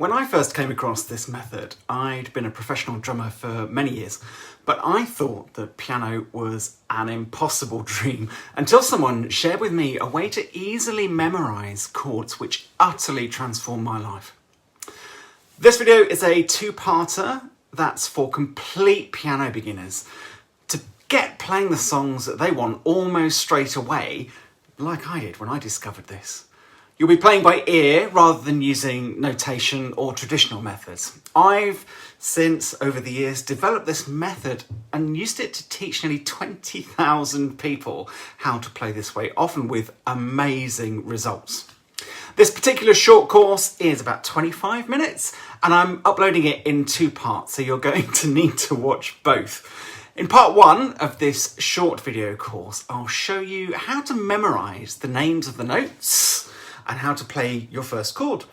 When I first came across this method, I'd been a professional drummer for many years, but I thought that piano was an impossible dream until someone shared with me a way to easily memorise chords which utterly transformed my life. This video is a two-parter that's for complete piano beginners to get playing the songs that they want almost straight away, like I did when I discovered this. You'll be playing by ear rather than using notation or traditional methods. I've since, over the years, developed this method and used it to teach nearly 20,000 people how to play this way, often with amazing results. This particular short course is about 25 minutes and I'm uploading it in two parts, so you're going to need to watch both. In part one of this short video course, I'll show you how to memorise the names of the notes and how to play your first chord.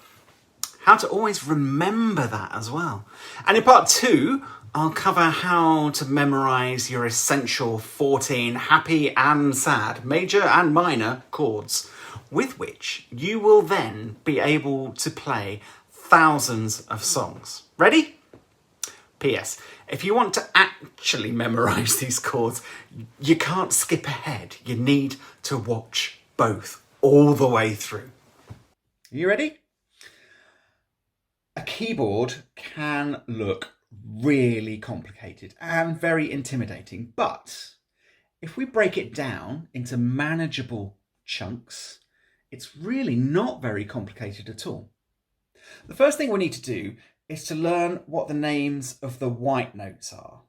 How to always remember that as well. And in part two, I'll cover how to memorise your essential 14 happy and sad, major and minor chords, with which you will then be able to play thousands of songs. Ready? P.S. If you want to actually memorise these chords, you can't skip ahead. You need to watch both all the way through. You ready? A keyboard can look really complicated and very intimidating, but if we break it down into manageable chunks, it's really not very complicated at all. The first thing we need to do is to learn what the names of the white notes are.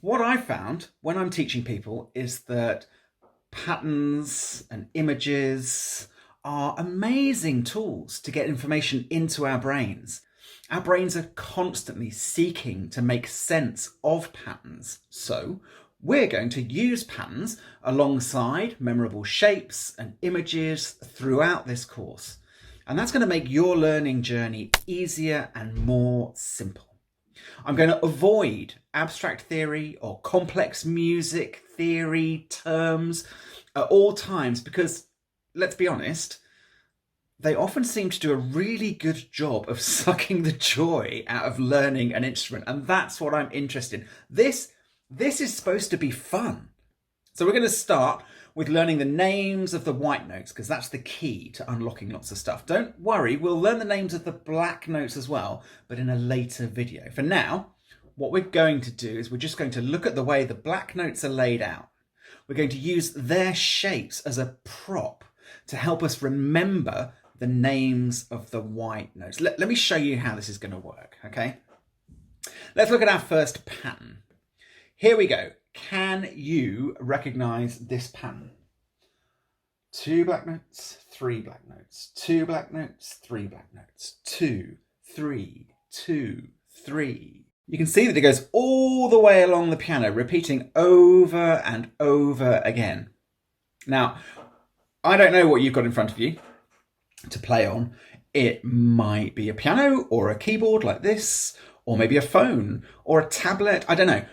What I found when I'm teaching people is that patterns and images are amazing tools to get information into our brains. Our brains are constantly seeking to make sense of patterns. So we're going to use patterns alongside memorable shapes and images throughout this course. And that's going to make your learning journey easier and more simple. I'm going to avoid abstract theory or complex music theory terms at all times because, let's be honest, they often seem to do a really good job of sucking the joy out of learning an instrument, and that's what I'm interested in. This is supposed to be fun. So we're going to start with learning the names of the white notes, because that's the key to unlocking lots of stuff. Don't worry, we'll learn the names of the black notes as well, but in a later video. For now, what we're going to do is we're just going to look at the way the black notes are laid out. We're going to use their shapes as a prop to help us remember the names of the white notes. Let me show you how this is going to work, okay? Let's look at our first pattern. Here we go. Can you recognise this pattern? 2 black notes, 3 black notes, 2 black notes, 3 black notes, 2, 3, 2, 3. You can see that it goes all the way along the piano, repeating over and over again. Now, I don't know what you've got in front of you to play on. It might be a piano or a keyboard like this, or maybe a phone or a tablet, I don't know.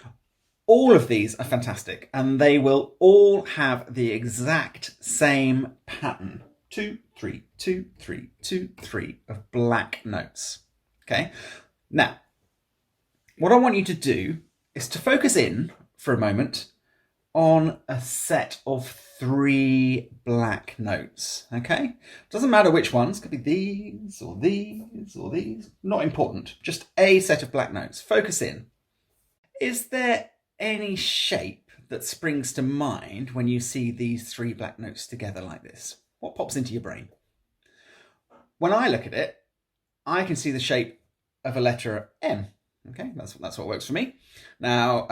All of these are fantastic and they will all have the exact same pattern. 2, 3, 2, 3, 2, 3 of black notes. Okay, now what I want you to do is to focus in for a moment on a set of 3 black notes, okay? Doesn't matter which ones, could be these or these or these, not important, just a set of black notes. Focus in. Is there any shape that springs to mind when you see these 3 black notes together like this? What pops into your brain? When I look at it, I can see the shape of a letter M. Okay, that's what works for me. Now,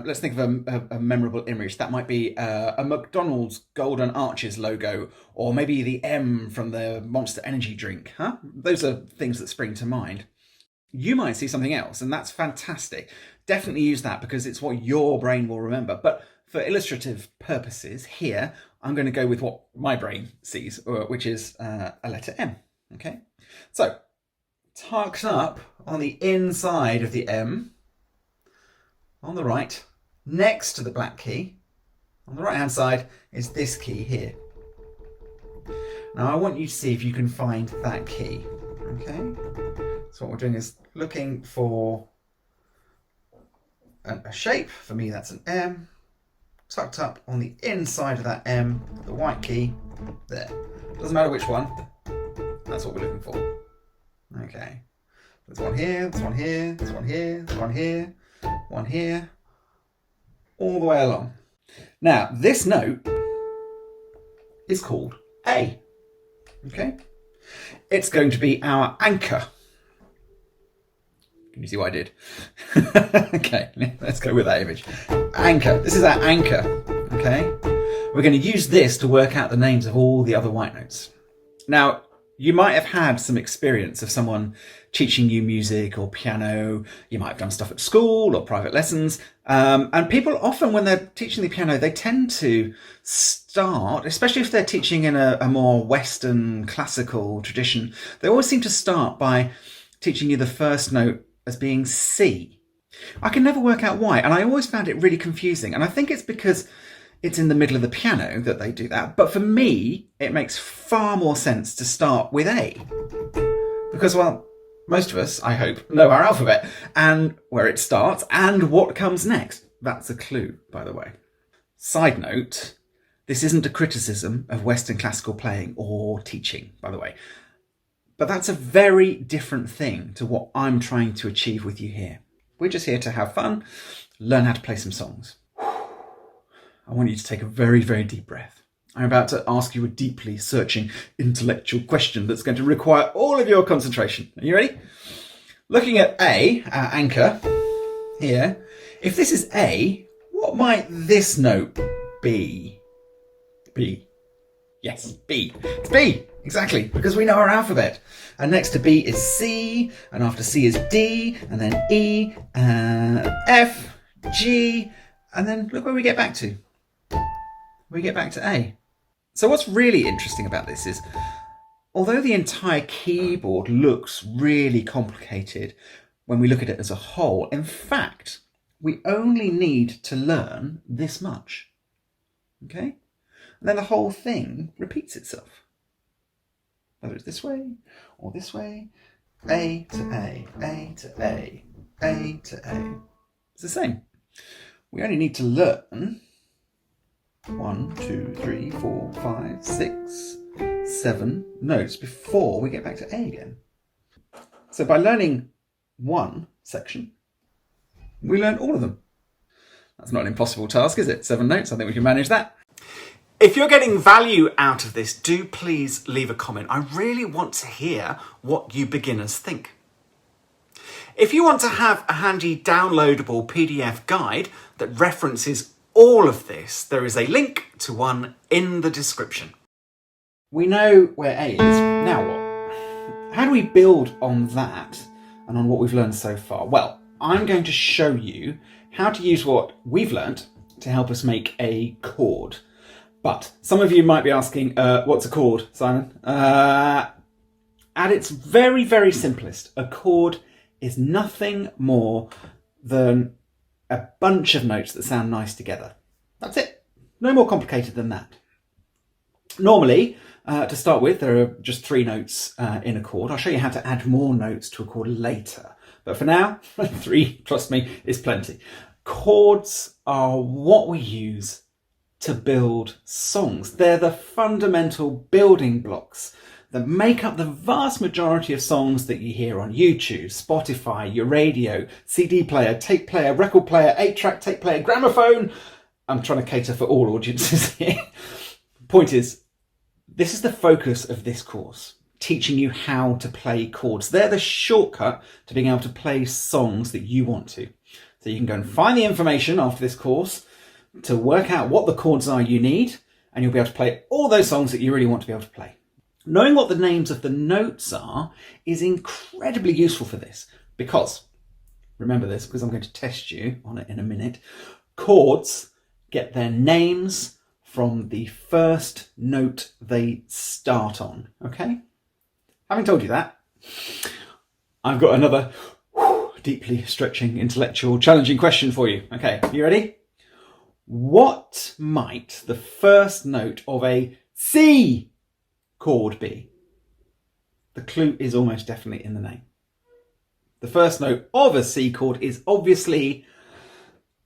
let's think of a memorable image. That might be a McDonald's Golden Arches logo, or maybe the M from the Monster Energy drink. Huh? Those are things that spring to mind. You might see something else, and that's fantastic. Definitely use that because it's what your brain will remember. But for illustrative purposes here, I'm going to go with what my brain sees, which is a letter M. Okay, so tucked up on the inside of the M, on the right, next to the black key, on the right hand side is this key here. Now I want you to see if you can find that key, okay? So what we're doing is looking for a shape. For me, that's an M. Tucked up on the inside of that M, the white key, there. Doesn't matter which one, that's what we're looking for. Okay. There's one here, there's one here, there's one here, there's one here, one here, all the way along. Now, this note is called A. Okay? It's going to be our anchor. Can you see what I did? Okay, let's go with that image. Anchor. This is our anchor. Okay? We're going to use this to work out the names of all the other white notes. Now, you might have had some experience of someone teaching you music or piano. You might have done stuff at school or private lessons. And people often, when they're teaching the piano, they tend to start, especially if they're teaching in a more Western classical tradition, they always seem to start by teaching you the first note as being C. I can never work out why, and I always found it really confusing. And I think it's because it's in the middle of the piano that they do that. But for me, it makes far more sense to start with A. Because, well, most of us, I hope, know our alphabet and where it starts and what comes next. That's a clue, by the way. Side note, this isn't a criticism of Western classical playing or teaching, by the way. But that's a very different thing to what I'm trying to achieve with you here. We're just here to have fun, learn how to play some songs. I want you to take a very, very deep breath. I'm about to ask you a deeply searching intellectual question that's going to require all of your concentration. Are you ready? Looking at A, our anchor, here, if this is A, what might this note be? B. Yes, B. It's B, exactly, because we know our alphabet. And next to B is C, and after C is D, and then E, F, G, and then look where we get back to. We get back to A. So what's really interesting about this is, although the entire keyboard looks really complicated when we look at it as a whole, in fact, we only need to learn this much. Okay? And then the whole thing repeats itself. Whether it's this way or this way, A to A, A to A, A to A. It's the same. We only need to learn 1, 2, 3, 4, 5, 6, 7 notes before we get back to A again. So by learning one section, we learn all of them. That's not an impossible task, is it? 7 notes, I think we can manage that. If you're getting value out of this, do please leave a comment. I really want to hear what you beginners think. If you want to have a handy downloadable PDF guide that references all of this, there is a link to one in the description. We know where A is. Now what? How do we build on that and on what we've learned so far? Well, I'm going to show you how to use what we've learned to help us make a chord. But some of you might be asking, what's a chord, Simon? At its very, very simplest, a chord is nothing more than a bunch of notes that sound nice together. That's it. No more complicated than that. Normally, to start with, there are just 3 notes in a chord. I'll show you how to add more notes to a chord later. But for now, 3, trust me, is plenty. Chords are what we use to build songs. They're the fundamental building blocks that make up the vast majority of songs that you hear on YouTube, Spotify, your radio, CD player, tape player, record player, 8-track tape player, gramophone. I'm trying to cater for all audiences here. Point is, this is the focus of this course, teaching you how to play chords. They're the shortcut to being able to play songs that you want to. So you can go and find the information after this course to work out what the chords are you need, and you'll be able to play all those songs that you really want to be able to play. Knowing what the names of the notes are is incredibly useful for this because, remember this because I'm going to test you on it in a minute, chords get their names from the first note they start on, okay? Having told you that, I've got another deeply stretching, intellectual, challenging question for you. Okay, you ready? What might the first note of a C chord be? The clue is almost definitely in the name. The first note of a C chord is obviously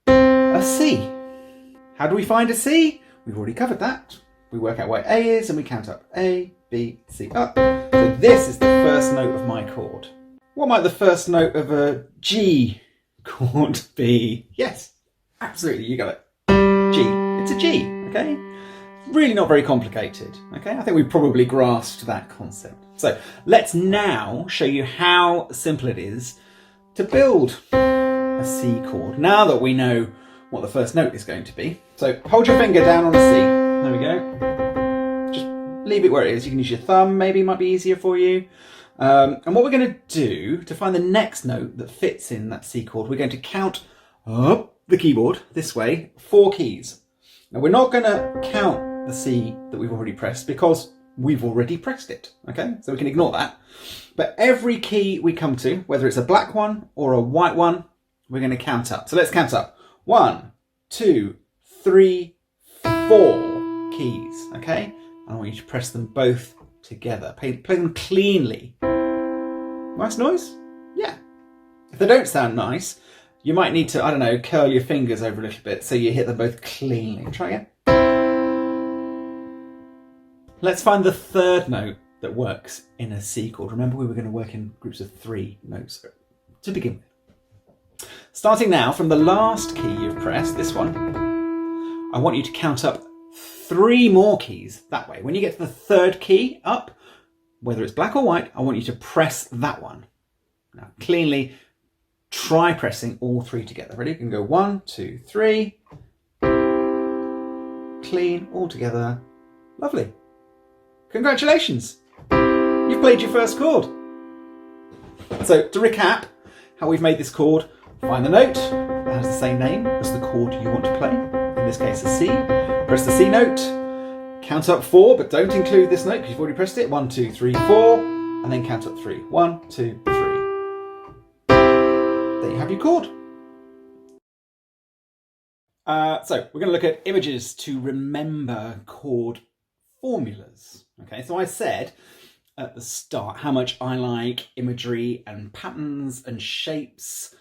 a C. How do we find a C? We've already covered that. We work out where A is and we count up A, B, C, up. So this is the first note of my chord. What might the first note of a G chord be? Yes, absolutely, you got it. G. It's a G, okay? Really not very complicated, okay? I think we've probably grasped that concept. So let's now show you how simple it is to build a C chord, now that we know what the first note is going to be. So hold your finger down on a C. There we go. Just leave it where it is. You can use your thumb, maybe, might be easier for you. And what we're going to do to find the next note that fits in that C chord, we're going to count up the keyboard this way, 4 keys. Now we're not going to count the C that we've already pressed because we've already pressed it, okay? So we can ignore that. But every key we come to, whether it's a black one or a white one, we're going to count up. So let's count up. 1, 2, 3, 4 keys, okay? And I want you to press them both together. Play them cleanly. Nice noise? Yeah. If they don't sound nice, you might need to, I don't know, curl your fingers over a little bit so you hit them both cleanly. Try again. Let's find the third note that works in a C chord. Remember, we were going to work in groups of 3 notes to begin with. Starting now from the last key you've pressed, this one, I want you to count up 3 more keys that way. When you get to the third key up, whether it's black or white, I want you to press that one. Now, cleanly, try pressing all 3 together. Ready? You can go 1, 2, 3. Clean, all together. Lovely. Congratulations. You've played your first chord. So to recap how we've made this chord, find the note that has the same name as the chord you want to play. In this case, a C. Press the C note. Count up 4, but don't include this note because you've already pressed it. 1, 2, 3, 4. And then count up 3. 1, 2, 3. There you have your chord. So we're going to look at images to remember chord formulas. Okay, so I said at the start how much I like imagery and patterns and shapes,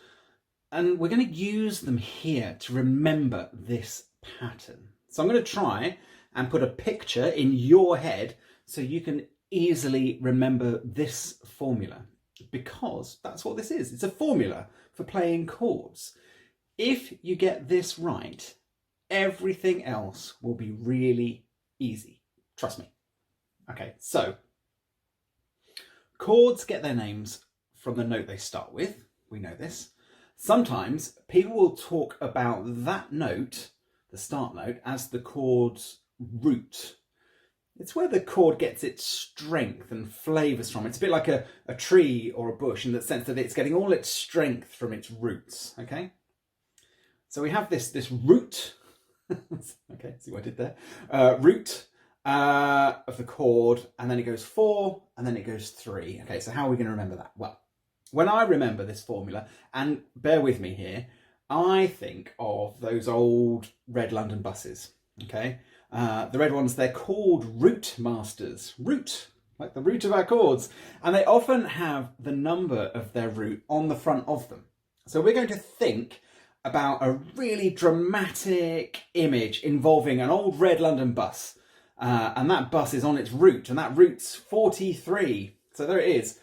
and we're going to use them here to remember this pattern. So I'm going to try and put a picture in your head so you can easily remember this formula, because that's what this is. It's a formula for playing chords. If you get this right, everything else will be really easy. Trust me. Okay, so chords get their names from the note they start with. We know this. Sometimes people will talk about that note, the start note, as the chord's root. It's where the chord gets its strength and flavours from. It's a bit like a tree or a bush in the sense that it's getting all its strength from its roots, okay? So we have this root, okay, see what I did there? Root of the chord, and then it goes 4, and then it goes 3. Okay, so how are we going to remember that? Well, when I remember this formula, and bear with me here, I think of those old red London buses, okay? The red ones, they're called route masters. Route, like the root of our chords. And they often have the number of their route on the front of them. So we're going to think about a really dramatic image involving an old red London bus. And that bus is on its route, and that route's 43. So there it is,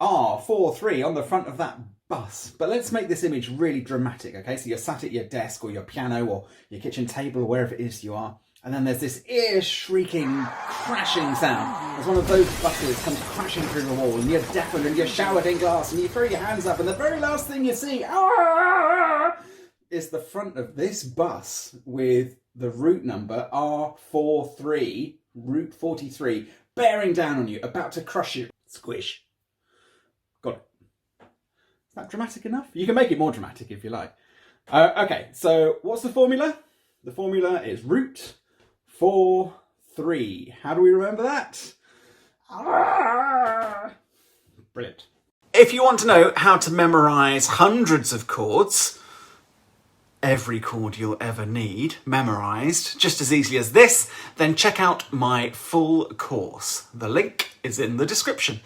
R43 on the front of that bus. But let's make this image really dramatic, okay? So you're sat at your desk or your piano or your kitchen table or wherever it is you are, and then there's this ear-shrieking, crashing sound as one of those buses comes crashing through the wall, and you're deafened and you're showered in glass, and you throw your hands up, and the very last thing you see is the front of this bus with the route number R43, route 43, bearing down on you, about to crush you. Squish. Got it. Is that dramatic enough? You can make it more dramatic if you like. Okay, so what's the formula? The formula is route 4, 3. How do we remember that? Brilliant. If you want to know how to memorise hundreds of chords, every chord you'll ever need memorised just as easily as this, then check out my full course. The link is in the description.